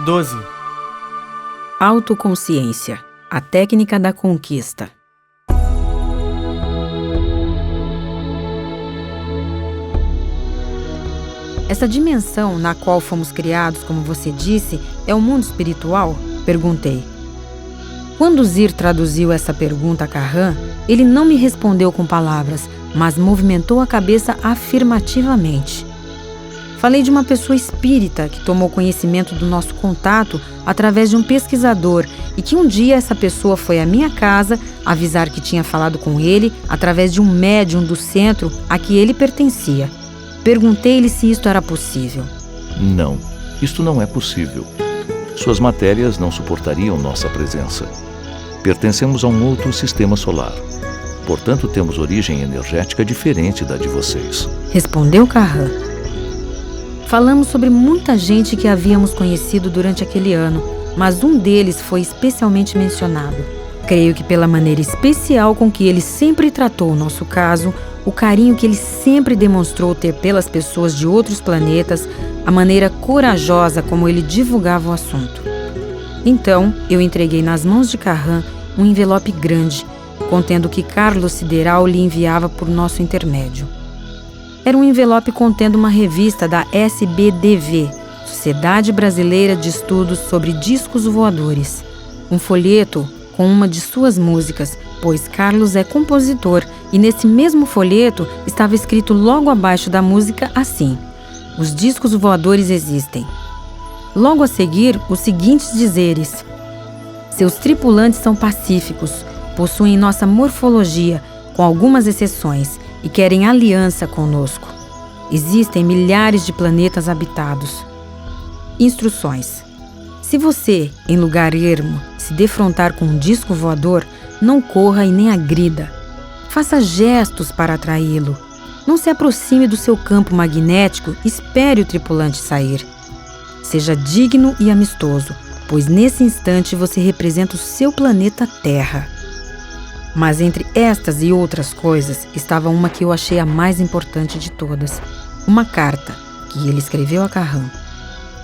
12. Autoconsciência, a técnica da conquista. Essa dimensão na qual fomos criados, como você disse, é o mundo espiritual? Perguntei. Quando Zir traduziu essa pergunta a Kahan, ele não me respondeu com palavras, mas movimentou a cabeça afirmativamente. Falei de uma pessoa espírita que tomou conhecimento do nosso contato através de um pesquisador e que um dia essa pessoa foi à minha casa avisar que tinha falado com ele através de um médium do centro a que ele pertencia. Perguntei-lhe se isto era possível. Não, isto não é possível. Suas matérias não suportariam nossa presença. Pertencemos a um outro sistema solar. Portanto, temos origem energética diferente da de vocês. Respondeu Kahan. Falamos sobre muita gente que havíamos conhecido durante aquele ano, mas um deles foi especialmente mencionado. Creio que pela maneira especial com que ele sempre tratou o nosso caso, o carinho que ele sempre demonstrou ter pelas pessoas de outros planetas, a maneira corajosa como ele divulgava o assunto. Então, eu entreguei nas mãos de Kahan um envelope grande, contendo o que Carlos Sideral lhe enviava por nosso intermédio. Era um envelope contendo uma revista da SBDV, Sociedade Brasileira de Estudos sobre Discos Voadores. Um folheto com uma de suas músicas, pois Carlos é compositor, e nesse mesmo folheto estava escrito logo abaixo da música assim: os discos voadores existem. Logo a seguir, os seguintes dizeres: seus tripulantes são pacíficos, possuem nossa morfologia, com algumas exceções, e querem aliança conosco. Existem milhares de planetas habitados. Instruções: se você, em lugar ermo, se defrontar com um disco voador, não corra e nem agrida. Faça gestos para atraí-lo. Não se aproxime do seu campo magnético e espere o tripulante sair. Seja digno e amistoso, pois nesse instante você representa o seu planeta Terra. Mas entre estas e outras coisas, estava uma que eu achei a mais importante de todas. Uma carta que ele escreveu a Kahan.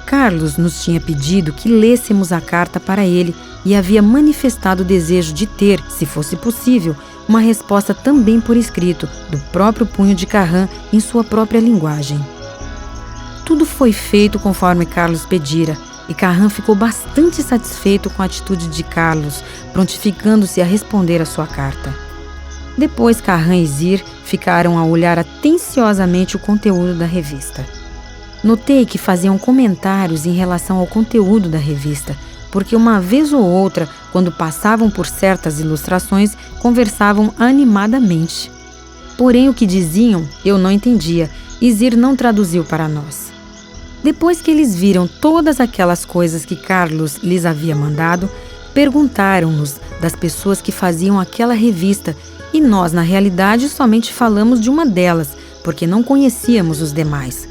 Carlos nos tinha pedido que lêssemos a carta para ele e havia manifestado o desejo de ter, se fosse possível, uma resposta também por escrito, do próprio punho de Kahan em sua própria linguagem. Tudo foi feito conforme Carlos pedira, e Kahan ficou bastante satisfeito com a atitude de Carlos, prontificando-se a responder a sua carta. Depois, Kahan e Zir ficaram a olhar atenciosamente o conteúdo da revista. Notei que faziam comentários em relação ao conteúdo da revista, porque uma vez ou outra, quando passavam por certas ilustrações, conversavam animadamente. Porém, o que diziam eu não entendia, e Zir não traduziu para nós. Depois que eles viram todas aquelas coisas que Carlos lhes havia mandado, perguntaram-nos das pessoas que faziam aquela revista, e nós, na realidade, somente falamos de uma delas, porque não conhecíamos os demais.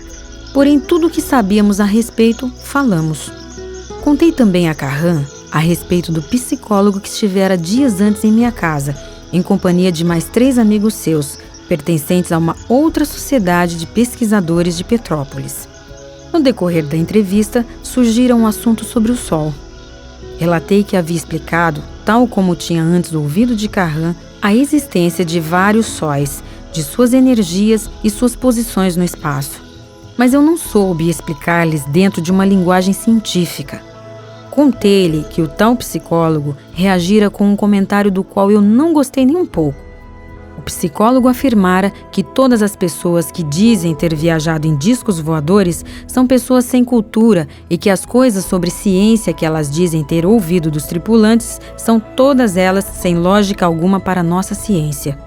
Porém, tudo o que sabíamos a respeito, falamos. Contei também a Kahan a respeito do psicólogo que estivera dias antes em minha casa, em companhia de mais 3 amigos seus, pertencentes a uma outra sociedade de pesquisadores de Petrópolis. No decorrer da entrevista, surgiram um assunto sobre o Sol. Relatei que havia explicado, tal como tinha antes ouvido de Kahan, a existência de vários sóis, de suas energias e suas posições no espaço. Mas eu não soube explicar-lhes dentro de uma linguagem científica. Contei-lhe que o tal psicólogo reagira com um comentário do qual eu não gostei nem um pouco. O psicólogo afirmara que todas as pessoas que dizem ter viajado em discos voadores são pessoas sem cultura e que as coisas sobre ciência que elas dizem ter ouvido dos tripulantes são todas elas sem lógica alguma para a nossa ciência.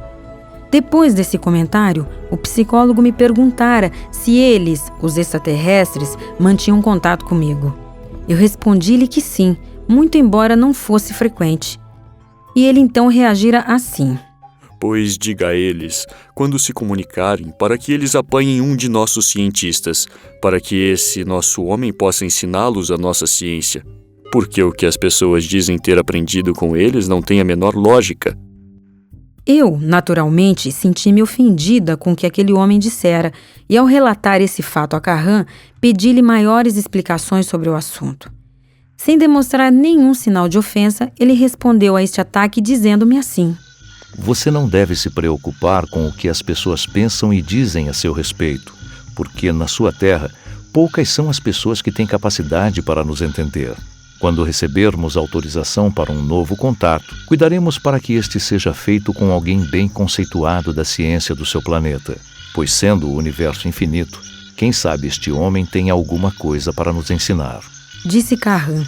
Depois desse comentário, o psicólogo me perguntara se eles, os extraterrestres, mantinham contato comigo. Eu respondi-lhe que sim, muito embora não fosse frequente. E ele então reagira assim: pois diga a eles, quando se comunicarem, para que eles apanhem um de nossos cientistas, para que esse nosso homem possa ensiná-los a nossa ciência. Porque o que as pessoas dizem ter aprendido com eles não tem a menor lógica. Eu, naturalmente, senti-me ofendida com o que aquele homem dissera, e ao relatar esse fato a Kahan, pedi-lhe maiores explicações sobre o assunto. Sem demonstrar nenhum sinal de ofensa, ele respondeu a este ataque dizendo-me assim: Você não deve se preocupar com o que as pessoas pensam e dizem a seu respeito, porque na sua terra, poucas são as pessoas que têm capacidade para nos entender. Quando recebermos autorização para um novo contato, cuidaremos para que este seja feito com alguém bem conceituado da ciência do seu planeta, pois sendo o universo infinito, quem sabe este homem tem alguma coisa para nos ensinar. Disse Kahan.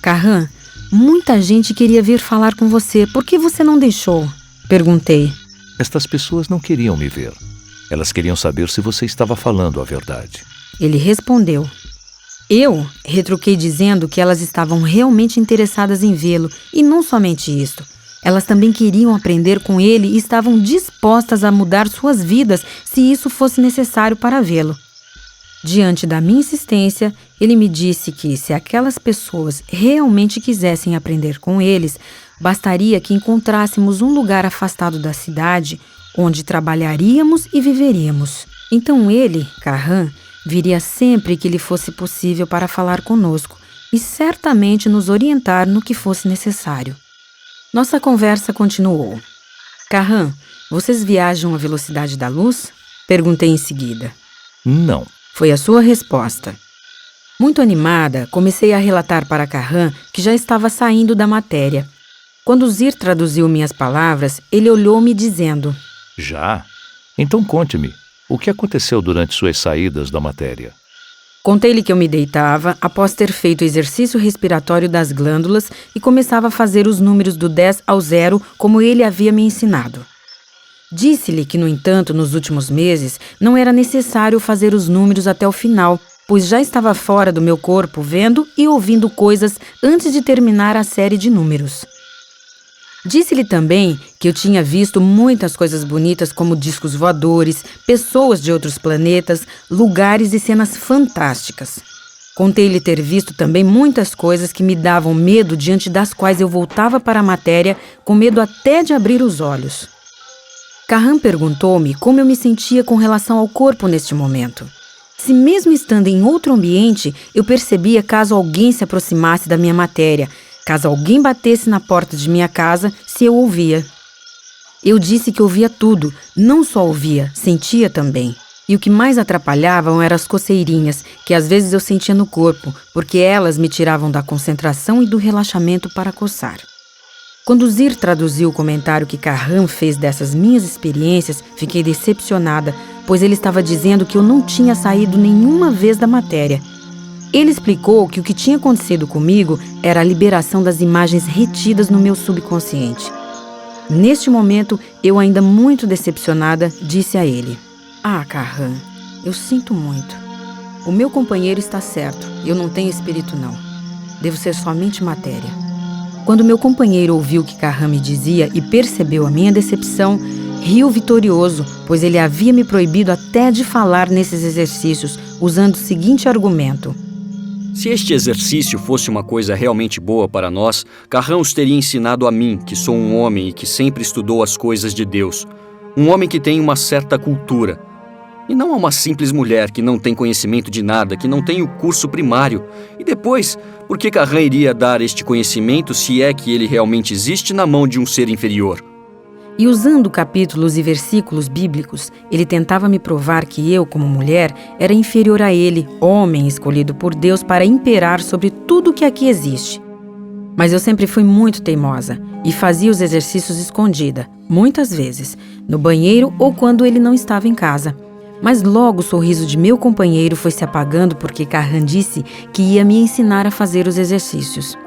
Kahan, muita gente queria vir falar com você. Por que você não deixou? Perguntei. Estas pessoas não queriam me ver. Elas queriam saber se você estava falando a verdade. Ele respondeu. Eu retruquei dizendo que elas estavam realmente interessadas em vê-lo, e não somente isto. Elas também queriam aprender com ele e estavam dispostas a mudar suas vidas se isso fosse necessário para vê-lo. Diante da minha insistência, ele me disse que, se aquelas pessoas realmente quisessem aprender com eles, bastaria que encontrássemos um lugar afastado da cidade, onde trabalharíamos e viveríamos. Então ele, Kahan, viria sempre que lhe fosse possível para falar conosco e certamente nos orientar no que fosse necessário. Nossa conversa continuou. Kahan, vocês viajam à velocidade da luz? Perguntei em seguida. Não. Foi a sua resposta. Muito animada, comecei a relatar para Kahan que já estava saindo da matéria. Quando Zir traduziu minhas palavras, ele olhou-me dizendo: Já? Então conte-me, o que aconteceu durante suas saídas da matéria? Contei-lhe que eu me deitava após ter feito o exercício respiratório das glândulas e começava a fazer os números do 10 ao 0 como ele havia me ensinado. Disse-lhe que, no entanto, nos últimos meses, não era necessário fazer os números até o final, pois já estava fora do meu corpo vendo e ouvindo coisas antes de terminar a série de números. Disse-lhe também que eu tinha visto muitas coisas bonitas como discos voadores, pessoas de outros planetas, lugares e cenas fantásticas. Contei-lhe ter visto também muitas coisas que me davam medo, diante das quais eu voltava para a matéria com medo até de abrir os olhos. Kahan perguntou-me como eu me sentia com relação ao corpo neste momento. Se mesmo estando em outro ambiente, eu percebia caso alguém se aproximasse da minha matéria, caso alguém batesse na porta de minha casa, se eu ouvia. Eu disse que ouvia tudo, não só ouvia, sentia também. E o que mais atrapalhavam eram as coceirinhas, que às vezes eu sentia no corpo, porque elas me tiravam da concentração e do relaxamento para coçar. Quando Zir traduziu o comentário que Kahan fez dessas minhas experiências, fiquei decepcionada, pois ele estava dizendo que eu não tinha saído nenhuma vez da matéria. Ele explicou que o que tinha acontecido comigo era a liberação das imagens retidas no meu subconsciente. Neste momento, eu ainda muito decepcionada, disse a ele: Ah, Kahan, eu sinto muito. O meu companheiro está certo, eu não tenho espírito não. Devo ser somente matéria. Quando meu companheiro ouviu o que Kahan me dizia e percebeu a minha decepção, riu vitorioso, pois ele havia me proibido até de falar nesses exercícios, usando o seguinte argumento: Se este exercício fosse uma coisa realmente boa para nós, Kahan os teria ensinado a mim, que sou um homem e que sempre estudou as coisas de Deus. Um homem que tem uma certa cultura. E não a uma simples mulher que não tem conhecimento de nada, que não tem o curso primário. E depois, por que Kahan iria dar este conhecimento, se é que ele realmente existe, na mão de um ser inferior? E usando capítulos e versículos bíblicos, ele tentava me provar que eu, como mulher, era inferior a ele, homem escolhido por Deus para imperar sobre tudo o que aqui existe. Mas eu sempre fui muito teimosa e fazia os exercícios escondida, muitas vezes, no banheiro ou quando ele não estava em casa. Mas logo o sorriso de meu companheiro foi se apagando porque Kahan disse que ia me ensinar a fazer os exercícios.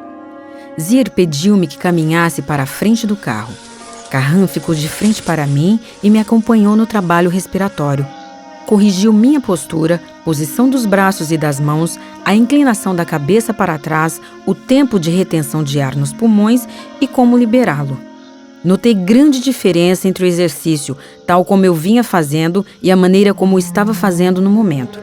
Zir pediu-me que caminhasse para a frente do carro. Kahan ficou de frente para mim e me acompanhou no trabalho respiratório. Corrigiu minha postura, posição dos braços e das mãos, a inclinação da cabeça para trás, o tempo de retenção de ar nos pulmões e como liberá-lo. Notei grande diferença entre o exercício, tal como eu vinha fazendo, e a maneira como o estava fazendo no momento.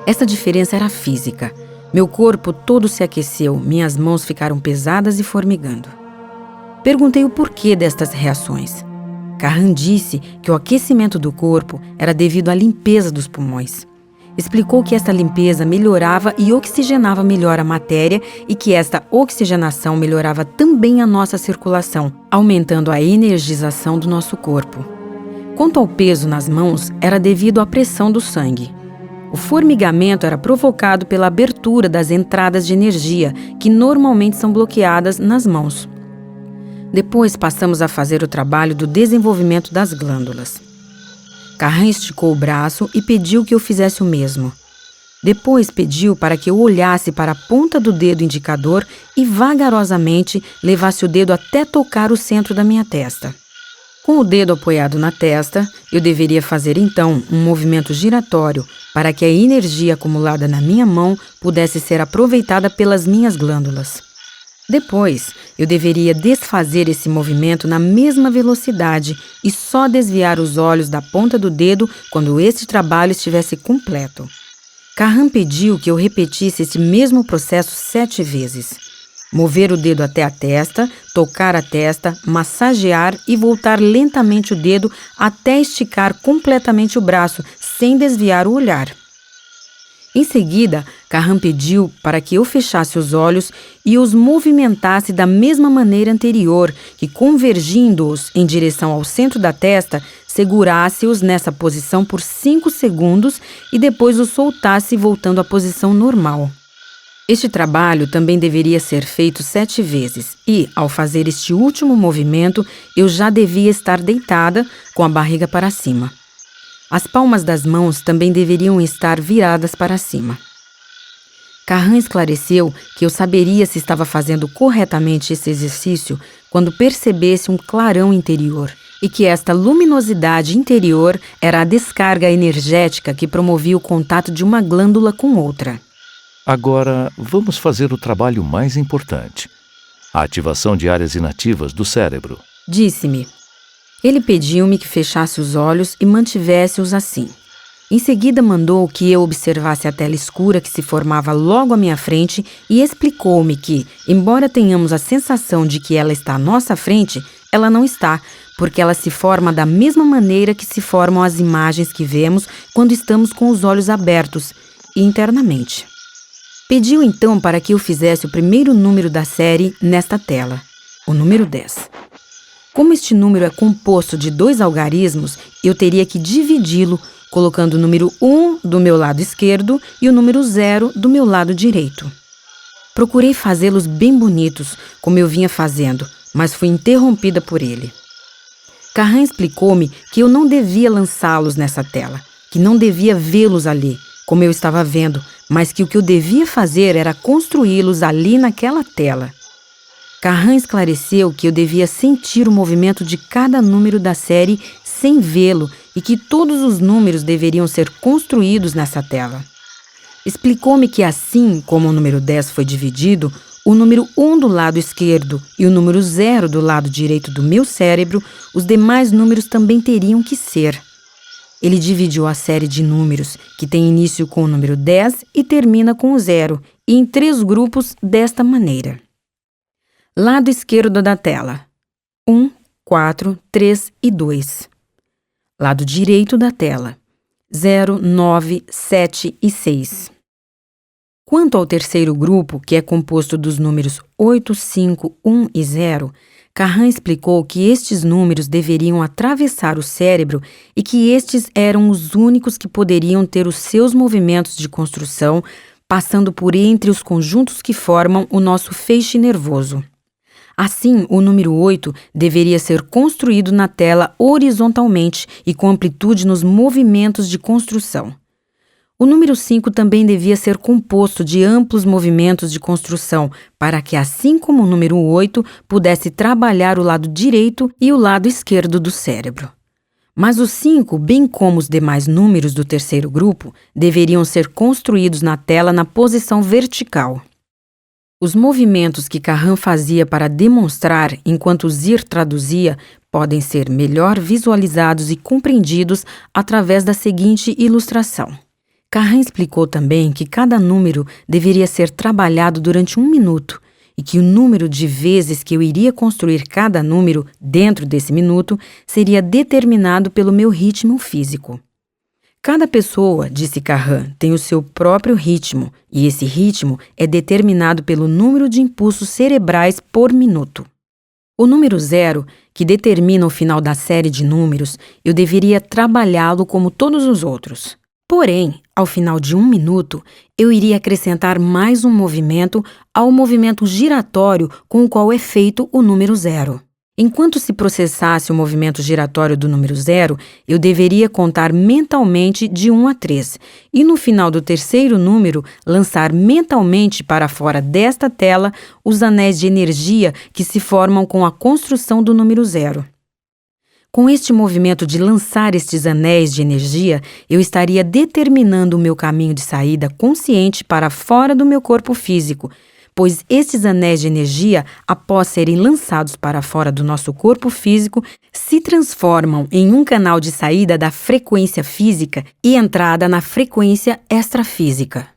Essa diferença era física. Meu corpo todo se aqueceu, minhas mãos ficaram pesadas e formigando. Perguntei o porquê destas reações. Kahan disse que o aquecimento do corpo era devido à limpeza dos pulmões. Explicou que esta limpeza melhorava e oxigenava melhor a matéria e que esta oxigenação melhorava também a nossa circulação, aumentando a energização do nosso corpo. Quanto ao peso nas mãos, era devido à pressão do sangue. O formigamento era provocado pela abertura das entradas de energia, que normalmente são bloqueadas nas mãos. Depois passamos a fazer o trabalho do desenvolvimento das glândulas. Carran esticou o braço e pediu que eu fizesse o mesmo. Depois pediu para que eu olhasse para a ponta do dedo indicador e vagarosamente levasse o dedo até tocar o centro da minha testa. Com o dedo apoiado na testa, eu deveria fazer então um movimento giratório para que a energia acumulada na minha mão pudesse ser aproveitada pelas minhas glândulas. Depois, eu deveria desfazer esse movimento na mesma velocidade e só desviar os olhos da ponta do dedo quando esse trabalho estivesse completo. Carran pediu que eu repetisse esse mesmo processo 7 vezes. Mover o dedo até a testa, tocar a testa, massagear e voltar lentamente o dedo até esticar completamente o braço, sem desviar o olhar. Em seguida, Carran pediu para que eu fechasse os olhos e os movimentasse da mesma maneira anterior, que convergindo-os em direção ao centro da testa, segurasse-os nessa posição por 5 segundos e depois os soltasse voltando à posição normal. Este trabalho também deveria ser feito 7 vezes e, ao fazer este último movimento, eu já devia estar deitada com a barriga para cima. As palmas das mãos também deveriam estar viradas para cima. Carran esclareceu que eu saberia se estava fazendo corretamente esse exercício quando percebesse um clarão interior e que esta luminosidade interior era a descarga energética que promovia o contato de uma glândula com outra. Agora, vamos fazer o trabalho mais importante: a ativação de áreas inativas do cérebro. Disse-me. Ele pediu-me que fechasse os olhos e mantivesse-os assim. Em seguida, mandou que eu observasse a tela escura que se formava logo à minha frente e explicou-me que, embora tenhamos a sensação de que ela está à nossa frente, ela não está, porque ela se forma da mesma maneira que se formam as imagens que vemos quando estamos com os olhos abertos, internamente. Pediu então para que eu fizesse o primeiro número da série nesta tela, o número 10. Como este número é composto de 2 algarismos, eu teria que dividi-lo, colocando o número 1 do meu lado esquerdo e o número 0 do meu lado direito. Procurei fazê-los bem bonitos, como eu vinha fazendo, mas fui interrompida por ele. Carran explicou-me que eu não devia lançá-los nessa tela, que não devia vê-los ali, como eu estava vendo, mas que o que eu devia fazer era construí-los ali naquela tela. Carran esclareceu que eu devia sentir o movimento de cada número da série sem vê-lo e que todos os números deveriam ser construídos nessa tela. Explicou-me que assim como o número 10 foi dividido, o número 1 do lado esquerdo e o número 0 do lado direito do meu cérebro, os demais números também teriam que ser. Ele dividiu a série de números, que tem início com o número 10 e termina com o 0, em 3 grupos desta maneira. Lado esquerdo da tela: 1, 4, 3 e 2. Lado direito da tela: 0, 9, 7 e 6. Quanto ao terceiro grupo, que é composto dos números 8, 5, 1 e 0, Carran explicou que estes números deveriam atravessar o cérebro e que estes eram os únicos que poderiam ter os seus movimentos de construção passando por entre os conjuntos que formam o nosso feixe nervoso. Assim, o número 8 deveria ser construído na tela horizontalmente e com amplitude nos movimentos de construção. O número 5 também devia ser composto de amplos movimentos de construção, para que, assim como o número 8, pudesse trabalhar o lado direito e o lado esquerdo do cérebro. Mas o 5, bem como os demais números do terceiro grupo, deveriam ser construídos na tela na posição vertical. Os movimentos que Carran fazia para demonstrar enquanto Zir traduzia podem ser melhor visualizados e compreendidos através da seguinte ilustração. Carran explicou também que cada número deveria ser trabalhado durante 1 minuto e que o número de vezes que eu iria construir cada número dentro desse minuto seria determinado pelo meu ritmo físico. Cada pessoa, disse Carran, tem o seu próprio ritmo, e esse ritmo é determinado pelo número de impulsos cerebrais por minuto. O número 0, que determina o final da série de números, eu deveria trabalhá-lo como todos os outros. Porém, ao final de 1 minuto, eu iria acrescentar mais um movimento ao movimento giratório com o qual é feito o número 0. Enquanto se processasse o movimento giratório do número 0, eu deveria contar mentalmente de 1 a 3, e no final do terceiro número, lançar mentalmente para fora desta tela os anéis de energia que se formam com a construção do número 0. Com este movimento de lançar estes anéis de energia, eu estaria determinando o meu caminho de saída consciente para fora do meu corpo físico, pois estes anéis de energia, após serem lançados para fora do nosso corpo físico, se transformam em um canal de saída da frequência física e entrada na frequência extrafísica.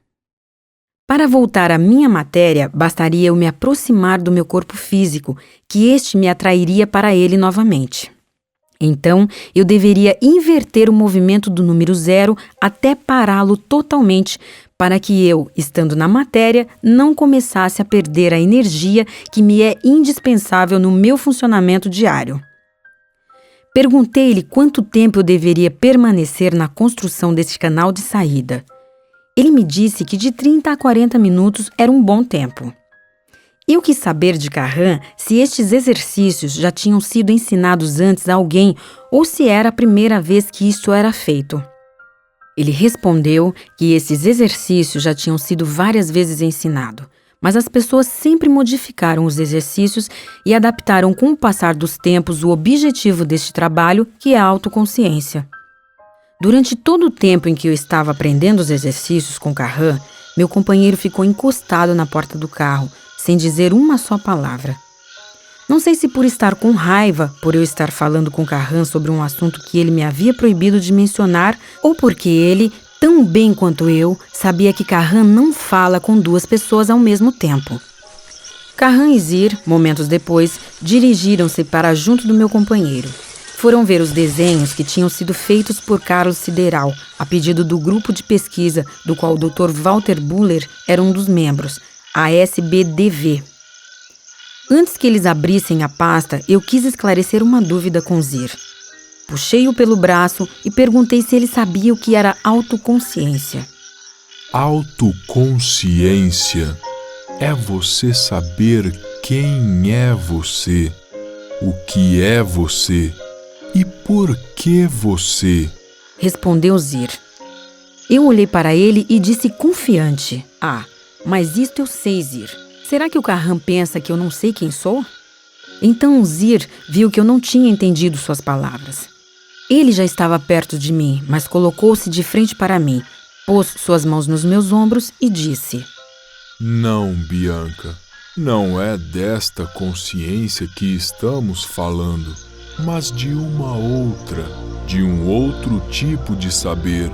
Para voltar à minha matéria, bastaria eu me aproximar do meu corpo físico, que este me atrairia para ele novamente. Então, eu deveria inverter o movimento do número 0 até pará-lo totalmente, para que eu, estando na matéria, não começasse a perder a energia que me é indispensável no meu funcionamento diário. Perguntei-lhe quanto tempo eu deveria permanecer na construção deste canal de saída. Ele me disse que de 30 a 40 minutos era um bom tempo. Eu quis saber de Carran se estes exercícios já tinham sido ensinados antes a alguém ou se era a primeira vez que isto era feito. Ele respondeu que esses exercícios já tinham sido várias vezes ensinados, mas as pessoas sempre modificaram os exercícios e adaptaram com o passar dos tempos o objetivo deste trabalho, que é a autoconsciência. Durante todo o tempo em que eu estava aprendendo os exercícios com Carran, meu companheiro ficou encostado na porta do carro, sem dizer uma só palavra. Não sei se por estar com raiva, por eu estar falando com Carran sobre um assunto que ele me havia proibido de mencionar, ou porque ele, tão bem quanto eu, sabia que Carran não fala com 2 pessoas ao mesmo tempo. Carran e Zir, momentos depois, dirigiram-se para junto do meu companheiro. Foram ver os desenhos que tinham sido feitos por Carlos Sideral, a pedido do grupo de pesquisa do qual o Dr. Walter Buller era um dos membros, a SBDV. Antes que eles abrissem a pasta, eu quis esclarecer uma dúvida com Zir. Puxei-o pelo braço e perguntei se ele sabia o que era autoconsciência. Autoconsciência é você saber quem é você, o que é você e por que você, respondeu Zir. Eu olhei para ele e disse confiante: mas isto eu sei, Zir. Será que o Carran pensa que eu não sei quem sou? Então o Zir viu que eu não tinha entendido suas palavras. Ele já estava perto de mim, mas colocou-se de frente para mim, pôs suas mãos nos meus ombros e disse: Não, Bianca, não é desta consciência que estamos falando, mas de uma outra, de um outro tipo de saber.